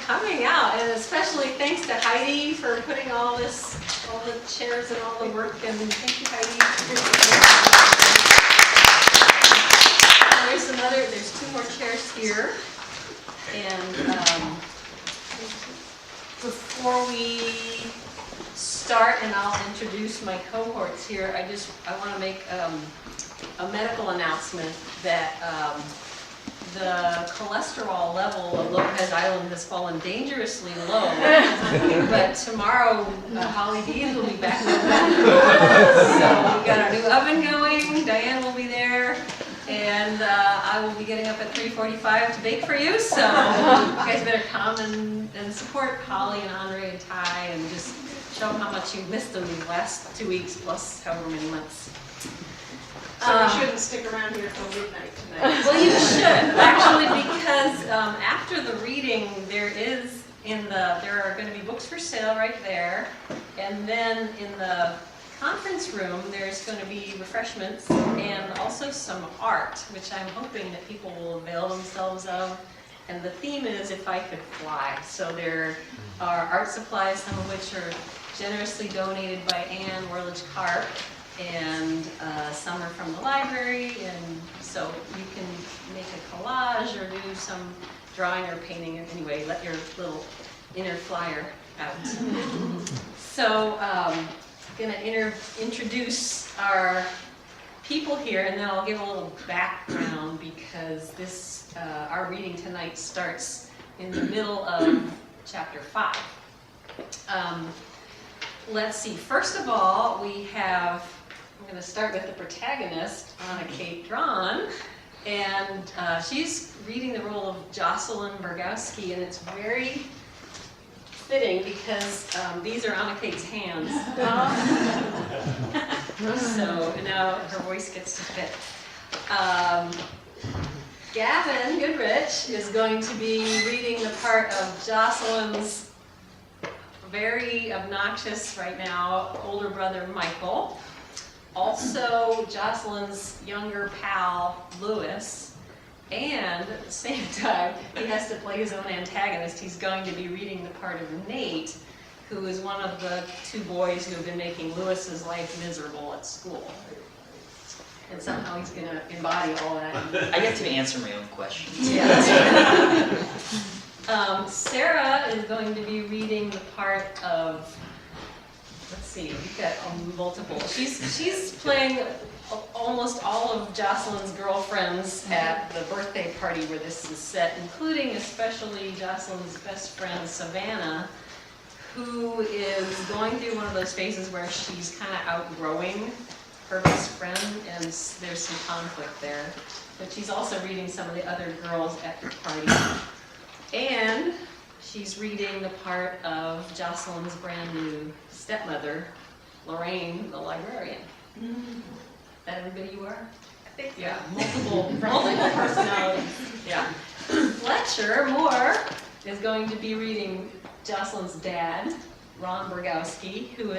coming out, and especially thanks to Heidi for putting all the chairs and all the work, and thank you, Heidi. There's two more chairs here, and before we start, and I'll introduce my cohorts here, I want to make a medical announcement that the cholesterol level of Lopez Island has fallen dangerously low, but tomorrow Holly Dean will be back in the oven. So we've got our new oven going, Diane will be there, and I will be getting up at 3:45 to bake for you, so you guys better come and support Holly and Andre and Ty and just show them how much you've missed them these last 2 weeks plus however many months. So we shouldn't stick around here till midnight tonight. Well, you should, actually, because after the reading, there are going to be books for sale right there, and then in the conference room, there's going to be refreshments and also some art, which I'm hoping that people will avail themselves of. And the theme is If I Could Fly. So there are art supplies, some of which are generously donated by Anne Worledge-Karp, and some are from the library, and so you can make a collage or do some drawing or painting. Anyway, let your little inner flyer out. So I'm going to introduce our people here, and then I'll give a little background because our reading tonight starts in the middle of chapter 5. Let's see. First of all, I'm going to start with the protagonist, Anah-Kate Drahn, and she's reading the role of Jocelyn Burgowski, and it's very fitting because these are Anah-Kate's hands. So now her voice gets to fit. Gavin Goodrich is going to be reading the part of Jocelyn's very obnoxious right now older brother Michael. Also Jocelyn's younger pal Lewis, and at the same time he has to play his own antagonist. He's going to be reading the part of Nate, who is one of the two boys who have been making Lewis's life miserable at school. And somehow he's going to embody all that. I get to answer my own questions. Yeah. Sarah is going to be reading the part of, let's see, we've got multiple. She's playing almost all of Jocelyn's girlfriends at the birthday party where this is set, including especially Jocelyn's best friend Savannah, who is going through one of those phases where she's kind of outgrowing her best friend, and there's some conflict there. But she's also reading some of the other girls at the party. And she's reading the part of Jocelyn's brand new stepmother, Lorraine, the librarian. Is that everybody you are? I think Yeah, multiple personalities. Yeah. Fletcher Moore is going to be reading Jocelyn's dad, Ron Burgowski, who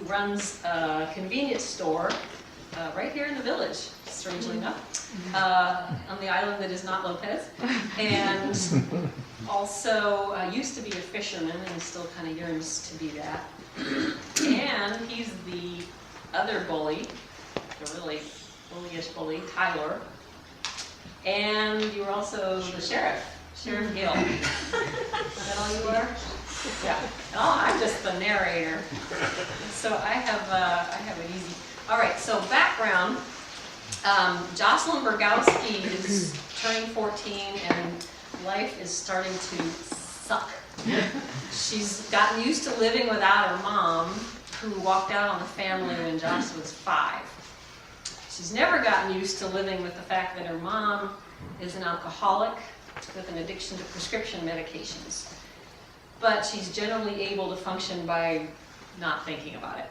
runs a convenience store right here in the village, strangely enough, on the island that is not Lopez, and also used to be a fisherman and still kind of yearns to be that. And he's the other bully, the really bullyish bully, Tyler. And you're also the sheriff, Sheriff Gill. Is that all you are? Yeah. Oh, I'm just the narrator. So I have it easy. All right. So background: Jocelyn Burgowski is turning 14, and life is starting to suck. She's gotten used to living without her mom, who walked out on the family when Jocelyn was 5. She's never gotten used to living with the fact that her mom is an alcoholic with an addiction to prescription medications. But she's generally able to function by not thinking about it.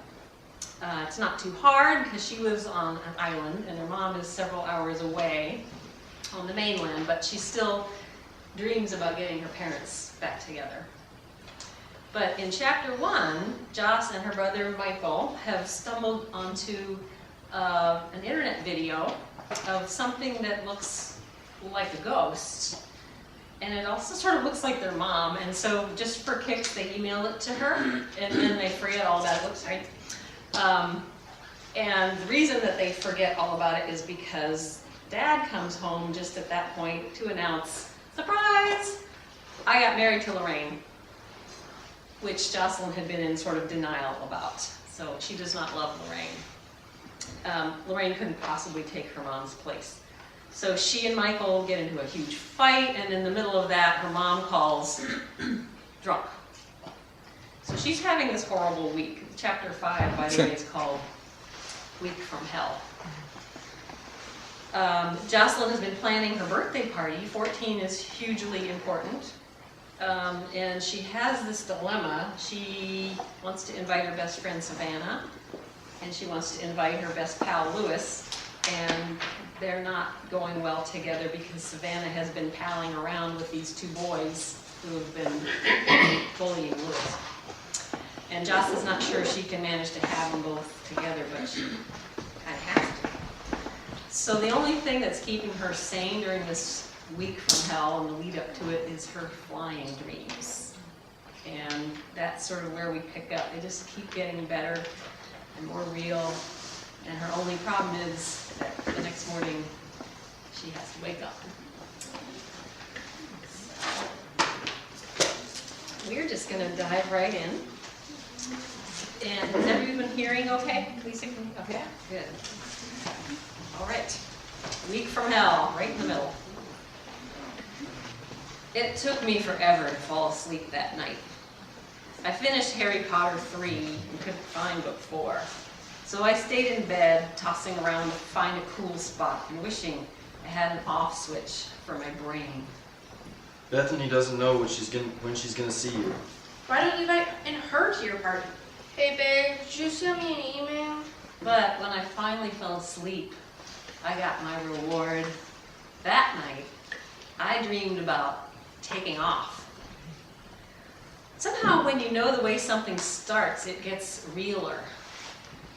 It's not too hard because she lives on an island and her mom is several hours away on the mainland, but she still dreams about getting her parents back together. But in chapter 1, Joss and her brother Michael have stumbled onto an internet video of something that looks like a ghost. and it also sort of looks like their mom, and so just for kicks, they email it to her, and then they forget all about it. Whoops, right? And the reason that they forget all about it is because Dad comes home just at that point to announce, surprise, I got married to Lorraine, which Jocelyn had been in sort of denial about. So she does not love Lorraine. Lorraine couldn't possibly take her mom's place. So she and Michael get into a huge fight, and in the middle of that, her mom calls drunk. So she's having this horrible week. Chapter 5, by the way, is called Week from Hell. Jocelyn has been planning her birthday party. 14 is hugely important. And she has this dilemma. She wants to invite her best friend Savannah, and she wants to invite her best pal Lewis, and they're not going well together because Savannah has been palling around with these two boys who have been bullying Lewis. And Jocelyn's not sure she can manage to have them both together, but she kind of has to. So the only thing that's keeping her sane during this week from hell and the lead up to it is her flying dreams. And that's sort of where we pick up. They just keep getting better and more real. And her only problem is that the next morning she has to wake up. So we're just going to dive right in. And has everyone hearing okay? Lisa, can you? Okay, good. All right. Week from hell, right in the middle. It took me forever to fall asleep that night. I finished Harry Potter 3 and couldn't find book 4. So I stayed in bed, tossing around to find a cool spot and wishing I had an off switch for my brain. Bethany doesn't know when she's gonna see you. Why don't you invite her to your party? Hey babe, did you send me an email? But when I finally fell asleep, I got my reward. That night, I dreamed about taking off. Somehow when you know the way something starts, it gets realer.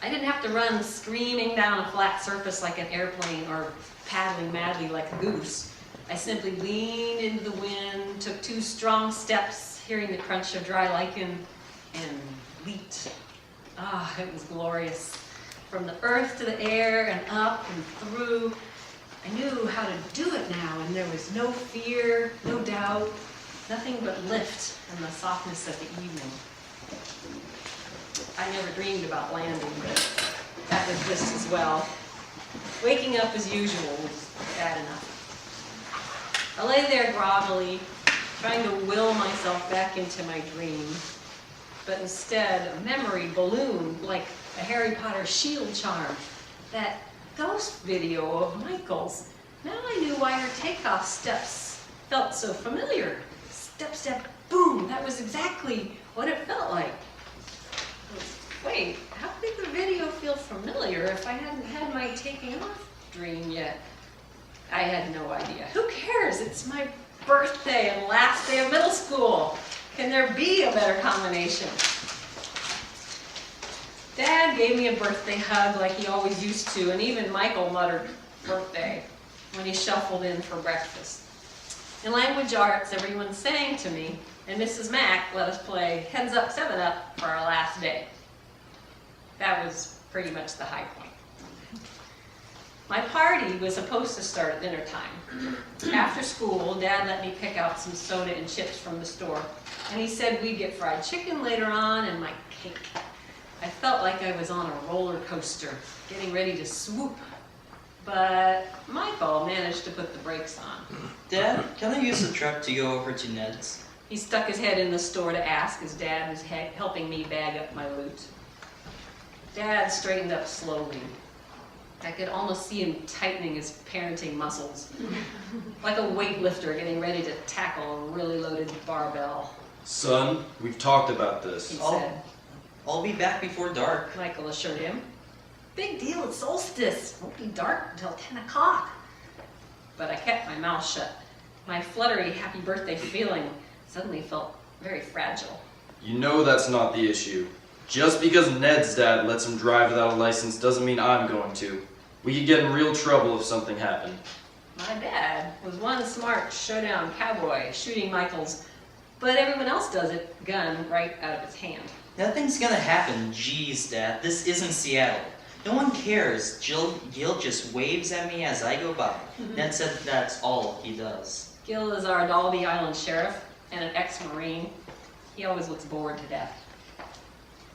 I didn't have to run screaming down a flat surface like an airplane or paddling madly like a goose. I simply leaned into the wind, took 2 strong steps, hearing the crunch of dry lichen, and leaped. Ah, it was glorious. From the earth to the air and up and through. I knew how to do it now, and there was no fear, no doubt, nothing but lift and the softness of the evening. I never dreamed about landing, but that was just as well. Waking up as usual was bad enough. I lay there groggily, trying to will myself back into my dream. But instead, a memory ballooned like a Harry Potter shield charm. That ghost video of Michael's. Now I knew why her takeoff steps felt so familiar. Step, step, boom. That was exactly what it felt like. Wait, how did the video feel familiar if I hadn't had my taking off dream yet? I had no idea. Who cares? It's my birthday and last day of middle school. Can there be a better combination? Dad gave me a birthday hug like he always used to, and even Michael muttered birthday when he shuffled in for breakfast. In language arts, everyone's saying to me, and Mrs. Mack let us play Heads Up, 7 Up for our last day. That was pretty much the high point. My party was supposed to start at dinner time. After school, Dad let me pick out some soda and chips from the store, and he said we'd get fried chicken later on and my cake. I felt like I was on a roller coaster, getting ready to swoop. But Michael managed to put the brakes on. Dad, can I use the truck to go over to Ned's? He stuck his head in the store to ask as Dad was helping me bag up my loot. Dad straightened up slowly. I could almost see him tightening his parenting muscles, like a weightlifter getting ready to tackle a really loaded barbell. Son, we've talked about this. He Oh. said. I'll be back before dark. Michael assured him. Big deal, it's solstice. Won't be dark until 10 o'clock. But I kept my mouth shut. My fluttery happy birthday feeling suddenly felt very fragile. You know that's not the issue. Just because Ned's dad lets him drive without a license doesn't mean I'm going to. We could get in real trouble if something happened. My dad was one smart showdown cowboy shooting Michael's, but everyone else does it, gun right out of his hand. Nothing's gonna happen. Jeez, Dad, this isn't Seattle. No one cares. Gil just waves at me as I go by. Ned said that's all he does. Gil is our Dalby Island sheriff and an ex-Marine. He always looks bored to death.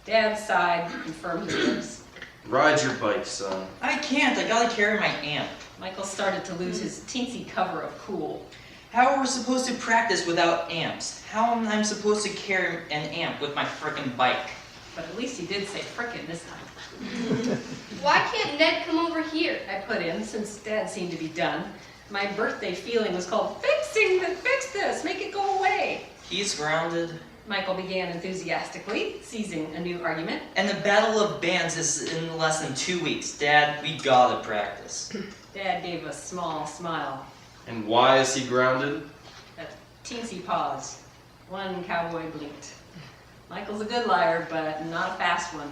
Dad sighed and firmed his lips. Ride your bike, son. I can't. I gotta carry my amp. Michael started to lose his teensy cover of cool. How are we supposed to practice without amps? How am I supposed to carry an amp with my frickin' bike? But at least he did say frickin' this time. Why can't Ned come over here? I put in, since Dad seemed to be done. My birthday feeling was called fix this, make it go away. He's grounded. Michael began enthusiastically, seizing a new argument. And the Battle of Bands is in less than 2 weeks. Dad, we gotta practice. Dad gave a small smile. And why is he grounded? A teensy pause. One cowboy blinked. Michael's a good liar, but not a fast one.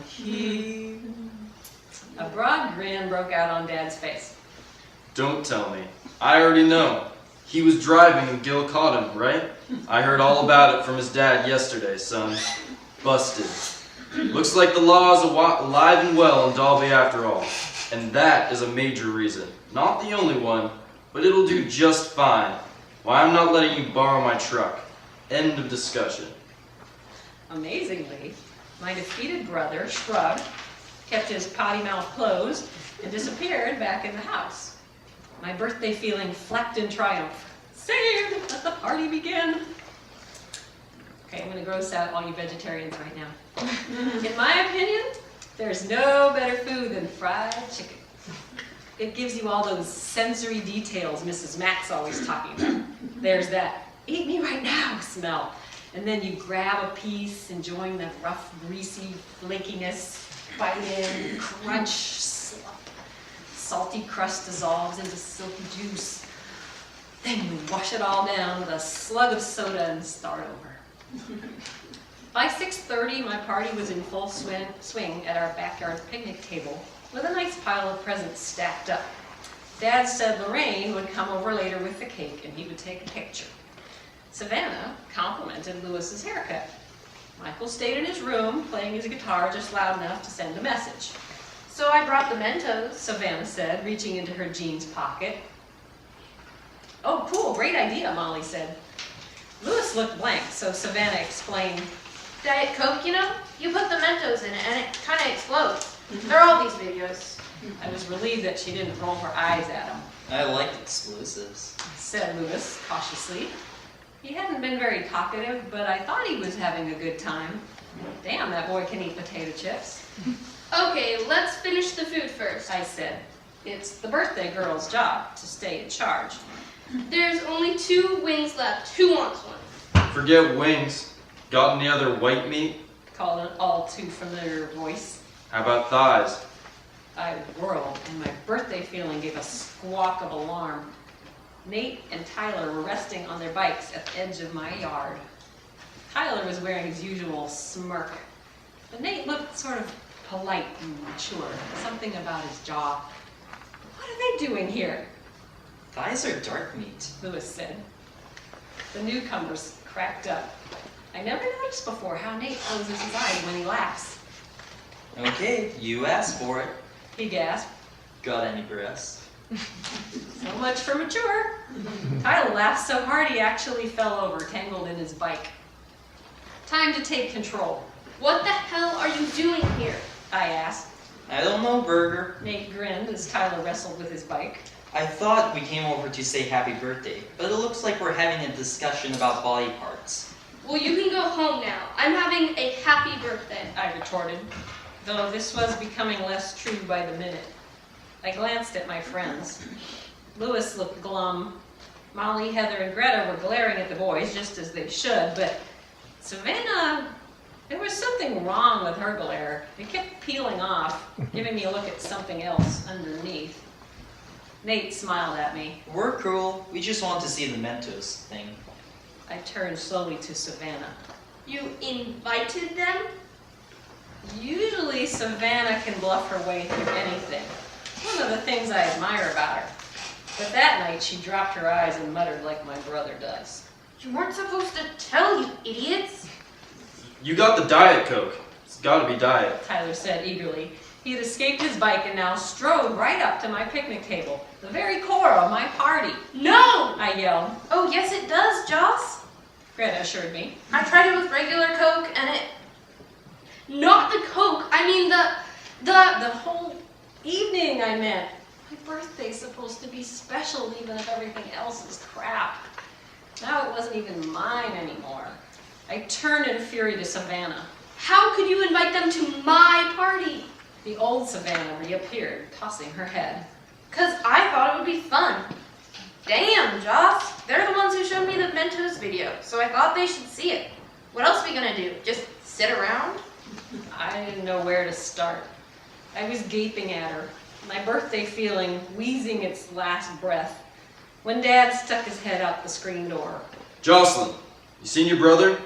A broad grin broke out on Dad's face. Don't tell me. I already know. He was driving and Gil caught him, right? I heard all about it from his dad yesterday, son. Busted. Looks like the law is alive and well in Dalby after all. And that is a major reason. Not the only one, but it'll do just fine. Why I'm not letting you borrow my truck. End of discussion. Amazingly, my defeated brother shrugged, kept his potty mouth closed, and disappeared back in the house. My birthday feeling flapped in triumph. Saved! Let the party begin! Okay, I'm gonna gross out all you vegetarians right now. In my opinion, there's no better food than fried chicken. It gives you all those sensory details Mrs. Mack's always talking about. There's that eat me right now smell. And then you grab a piece, enjoying that rough, greasy flakiness, bite in, crunch, slop. Salty crust dissolves into silky juice. Then you wash it all down with a slug of soda and start over. By 6:30, my party was in full swing at our backyard picnic table with a nice pile of presents stacked up. Dad said Lorraine would come over later with the cake and he would take a picture. Savannah complimented Lewis's haircut. Michael stayed in his room, playing his guitar just loud enough to send a message. So I brought the Mentos. Savannah said, reaching into her jeans pocket. Oh, cool, great idea, Molly said. Lewis looked blank, so Savannah explained, Diet Coke, you know? You put the Mentos in it and it kind of explodes. There are all these videos. I was relieved that she didn't roll her eyes at him, I like explosives. said Lewis cautiously. He hadn't been very talkative, but I thought he was having a good time. Damn, that boy can eat potato chips, Okay, let's finish the food first. I said. It's the birthday girl's job to stay in charge. There's only 2 wings left. Who wants one? Forget wings. Got any other white meat? Called an all too familiar voice. How about thighs? I whirled, and my birthday feeling gave a squawk of alarm. Nate and Tyler were resting on their bikes at the edge of my yard. Tyler was wearing his usual smirk, but Nate looked sort of polite and mature, something about his jaw. What are they doing here? Thighs are dark meat. Lewis said. The newcomers cracked up. I never noticed before how Nate closes his eyes when he laughs. Okay, you asked for it. He gasped. Got any breasts? So much for mature. Tyler laughed so hard he actually fell over, tangled in his bike. Time to take control, What the hell are you doing here? I asked. I don't know, Burger. Nate grinned as Tyler wrestled with his bike. I thought we came over to say happy birthday, but it looks like we're having a discussion about body parts. Well, you can go home now. I'm having a happy birthday. I retorted, though this was becoming less true by the minute. I glanced at my friends. Lewis looked glum. Molly, Heather, and Greta were glaring at the boys, just as they should, but Savannah, there was something wrong with her glare. It kept peeling off, giving me a look at something else underneath. Nate smiled at me. We're cool. We just want to see the Mentos thing. I turned slowly to Savannah. You invited them? Usually Savannah can bluff her way through anything. It's one of the things I admire about her. But that night she dropped her eyes and muttered like my brother does. You weren't supposed to tell, you idiots. You got the Diet Coke. It's gotta be diet. Tyler said eagerly. He had escaped his bike and now strode right up to my picnic table, the very core of my party. No! I yelled. Oh, yes it does, Joss. Greta assured me. I tried it with regular Coke and it... Not the Coke, I mean the The whole evening, I meant. My birthday's supposed to be special even if everything else is crap. Now it wasn't even mine anymore. I turned in fury to Savannah. How could you invite them to my party? The old Savannah reappeared, tossing her head. 'Cause I thought it would be fun. Damn, Joss. They're the ones who showed me the Mentos video, so I thought they should see it. What else are we gonna do? Just sit around? I didn't know where to start. I was gaping at her, my birthday feeling wheezing its last breath, when Dad stuck his head out the screen door. Jocelyn, you seen your brother?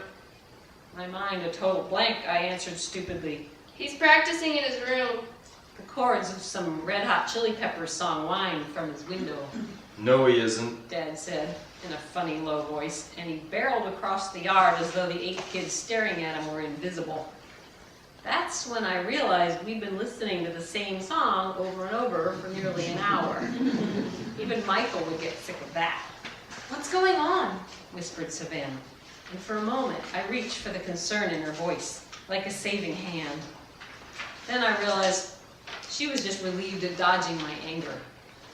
My mind a total blank, I answered stupidly. He's practicing in his room. The chords of some Red Hot Chili Peppers song whined from his window, No, he isn't. Dad said in a funny low voice, and he barreled across the yard as though the 8 kids staring at him were invisible. That's when I realized we'd been listening to the same song over and over for nearly an hour. Even Michael would get sick of that. What's going on? Whispered Savannah, and for a moment I reached for the concern in her voice, like a saving hand. Then I realized she was just relieved at dodging my anger.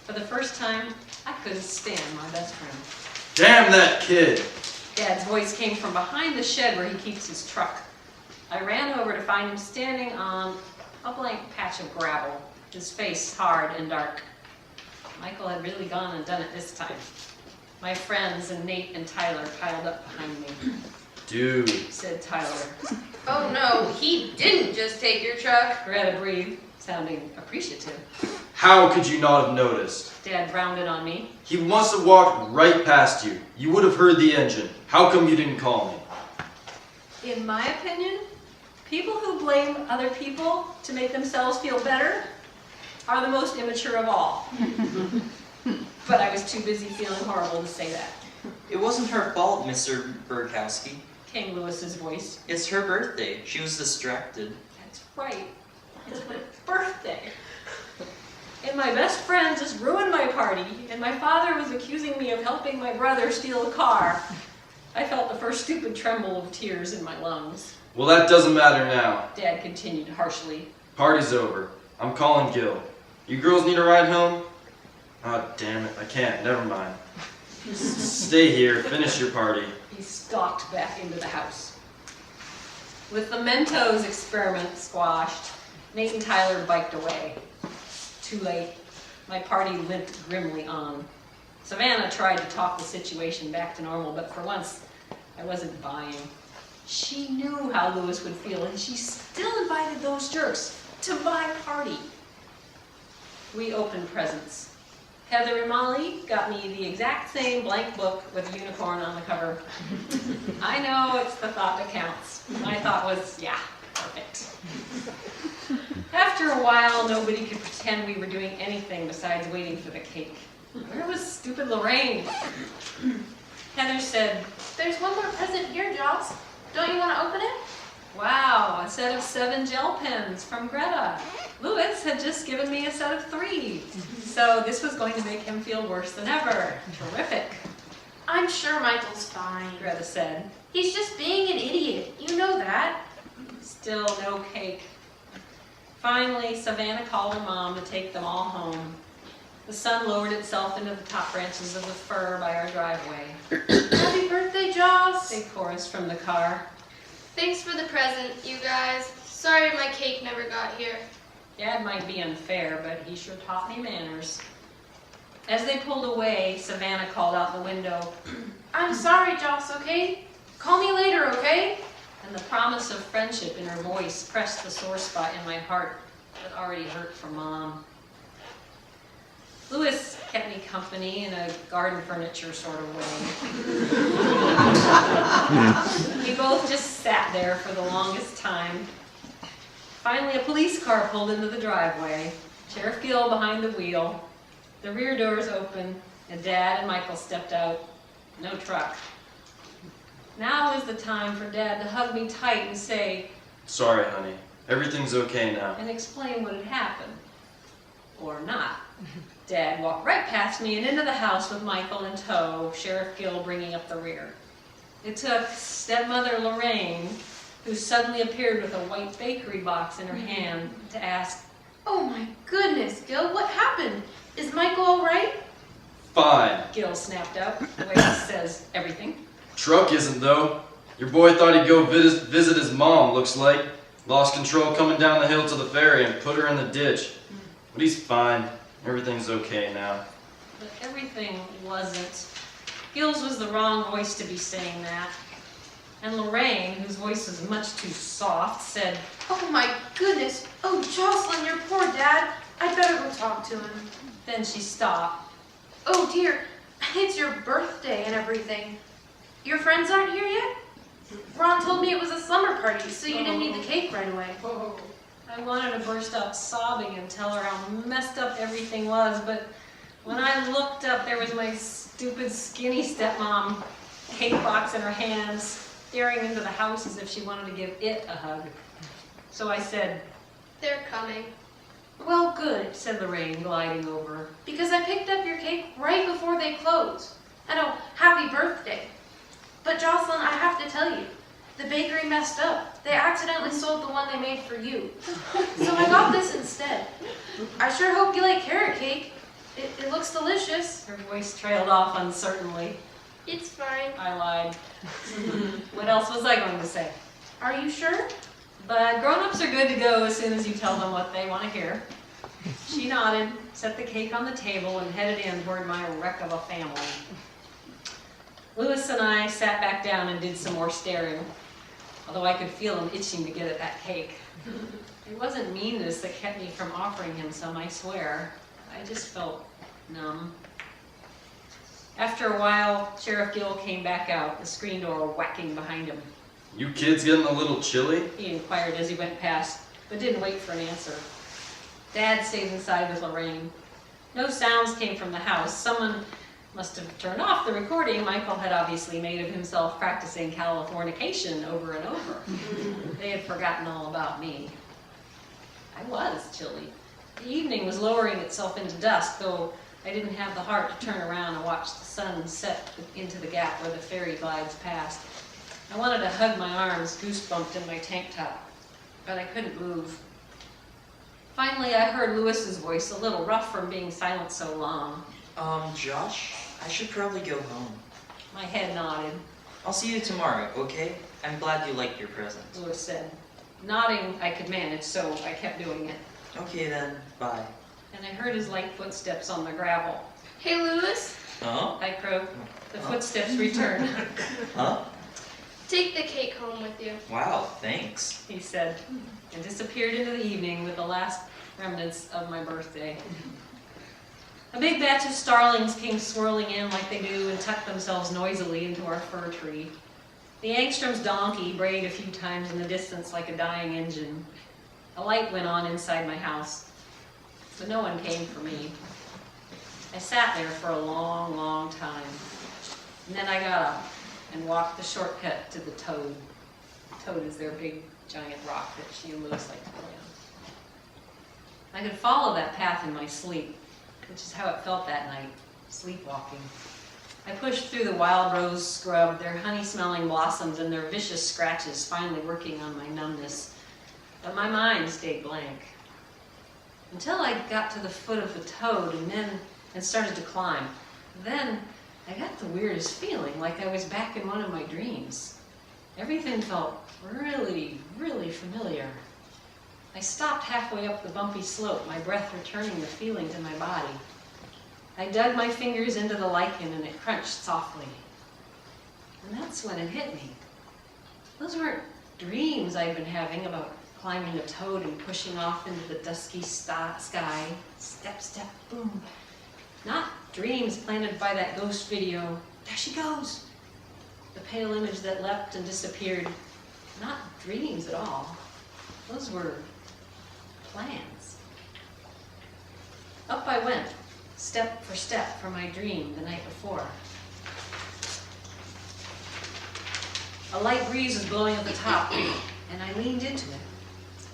For the first time, I couldn't stand my best friend. Damn that kid! Dad's voice came from behind the shed where he keeps his truck. I ran over to find him standing on a blank patch of gravel, his face hard and dark. Michael had really gone and done it this time. My friends and Nate and Tyler piled up behind me. Dude. Said Tyler. Oh no, he didn't just take your truck. Greta breathed, sounding appreciative. How could you not have noticed? Dad rounded on me. He must have walked right past you. You would have heard the engine. How come you didn't call me? In my opinion, people who blame other people to make themselves feel better are the most immature of all. But I was too busy feeling horrible to say that. It wasn't her fault, Mr. Burgowski. Came Lewis's voice. It's her birthday. She was distracted. That's right. It's my birthday. And my best friend just ruined my party, and my father was accusing me of helping my brother steal a car. I felt the first stupid tremble of tears in my lungs. Well, that doesn't matter now. Dad continued harshly. Party's over. I'm calling Gil. You girls need a ride home? Ah, damn it. I can't. Never mind. Stay here. Finish your party. He stalked back into the house. With the Mentos experiment squashed, Nate and Tyler biked away. Too late. My party limped grimly on. Savannah tried to talk the situation back to normal, but for once, I wasn't buying. She knew how Lewis would feel, and she still invited those jerks to my party. We opened presents. Heather and Molly got me the exact same blank book with a unicorn on the cover. I know it's the thought that counts. My thought was, yeah, perfect. After a while, nobody could pretend we were doing anything besides waiting for the cake. Where was stupid Lorraine? Heather said, There's one more present here, Joss. Don't you want to open it? wow, a set of 7 gel pens from Greta. Lewis had just given me a set of 3. So this was going to make him feel worse than ever. Terrific, I'm sure Michael's fine. Greta said. He's just being an idiot. You know that. Still no cake. Finally, Savannah called her mom to take them all home. The sun lowered itself into the top branches of the fir by our driveway. Happy birthday, Joss. They chorused from the car. Thanks for the present, you guys. Sorry my cake never got here. Dad might be unfair, but he sure taught me manners. As they pulled away, Savannah called out the window, I'm sorry, Joss, okay? Call me later, okay? and the promise of friendship in her voice pressed the sore spot in my heart that already hurt for Mom. Lewis kept me company in a garden furniture sort of way. We both just sat there for the longest time. Finally, a police car pulled into the driveway. Sheriff Gill behind the wheel. The rear doors open, And Dad and Michael stepped out. No truck. Now is the time for Dad to hug me tight and say, Sorry, honey. Everything's okay now. and explain what had happened. Or not. Dad walked right past me and into the house with Michael in tow, Sheriff Gill bringing up the rear. It took stepmother Lorraine, who suddenly appeared with a white bakery box in her hand, to ask, Oh my goodness, Gil, what happened? Is Michael all right? Fine. Gil snapped up, the way he says everything. Truck isn't, though. Your boy thought he'd go visit his mom, looks like. Lost control coming down the hill to the ferry and put her in the ditch. But he's fine. Everything's okay now. But everything wasn't. Gil's was the wrong voice to be saying that. And Lorraine, whose voice was much too soft, said, Oh my goodness. Oh, Jocelyn, your poor dad. I'd better go talk to him. then she stopped. Oh dear, it's your birthday and everything. Your friends aren't here yet? Ron told me it was a slumber party, so you didn't need the cake right away. Oh. I wanted to burst out sobbing and tell her how messed up everything was, but when I looked up, there was my stupid, skinny stepmom, cake box in her hands, staring into the house as if she wanted to give it a hug. So I said, They're coming. well, good, said Lorraine, gliding over. Because I picked up your cake right before they closed. And oh, happy birthday. But Jocelyn, I have to tell you, the bakery messed up. They accidentally sold the one they made for you. So I got this instead. I sure hope you like carrot cake. It looks delicious. Her voice trailed off uncertainly. It's fine. I lied. What else was I going to say? Are you sure? But grown-ups are good to go as soon as you tell them what they want to hear. She nodded, set the cake on the table, and headed in toward my wreck of a family. Louis and I sat back down and did some more staring, although I could feel him itching to get at that cake. It wasn't meanness that kept me from offering him some, I swear. I just felt numb. After a while, Sheriff Gill came back out, the screen door whacking behind him. You kids getting a little chilly? He inquired as he went past, but didn't wait for an answer. Dad stayed inside with Lorraine. No sounds came from the house. Someone must have turned off the recording Michael had obviously made of himself practicing Californication over and over. They had forgotten all about me. I was chilly. The evening was lowering itself into dusk, though I didn't have the heart to turn around and watch the sun set into the gap where the ferry glides past. I wanted to hug my arms, goose-bumped in my tank top, but I couldn't move. Finally, I heard Louis's voice, a little rough from being silent so long. Josh, I should probably go home. My head nodded. I'll see you tomorrow, okay? I'm glad you liked your present. Louis said. Nodding I could manage, so I kept doing it. Okay then, bye. And I heard his light footsteps on the gravel. Hey, Louis, Huh? I croaked. The footsteps returned. Huh? take the cake home with you. Wow, thanks. He said, and disappeared into the evening with the last remnants of my birthday. A big batch of starlings came swirling in like they do and tucked themselves noisily into our fir tree. The Angstrom's donkey brayed a few times in the distance like a dying engine. A light went on inside my house, but no one came for me. I sat there for a long, long time, and then I got up and walked the shortcut to the Toad. Toad is their big, giant rock that she and Louis like to play on. I could follow that path in my sleep, which is how it felt that night, sleepwalking. I pushed through the wild rose scrub, their honey-smelling blossoms and their vicious scratches finally working on my numbness. But my mind stayed blank. Until I got to the foot of the Toad and started to climb. Then I got the weirdest feeling, like I was back in one of my dreams. Everything felt really, really familiar. I stopped halfway up the bumpy slope, my breath returning the feeling to my body. I dug my fingers into the lichen and it crunched softly. And that's when it hit me. Those weren't dreams I'd been having about climbing a toad and pushing off into the dusky sky. Step, step, boom. Not dreams planted by that ghost video. There she goes. The pale image that leapt and disappeared. Not dreams at all. Those were plans. Up I went, step for step from my dream the night before. A light breeze was blowing at the top, and I leaned into it.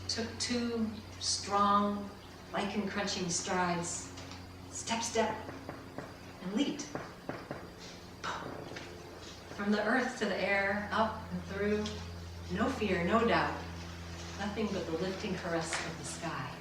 Took 2 strong, lichen-crunching strides, step, step, and leaped. From the earth to the air, up and through, no fear, no doubt, nothing but the lifting caress of the sky.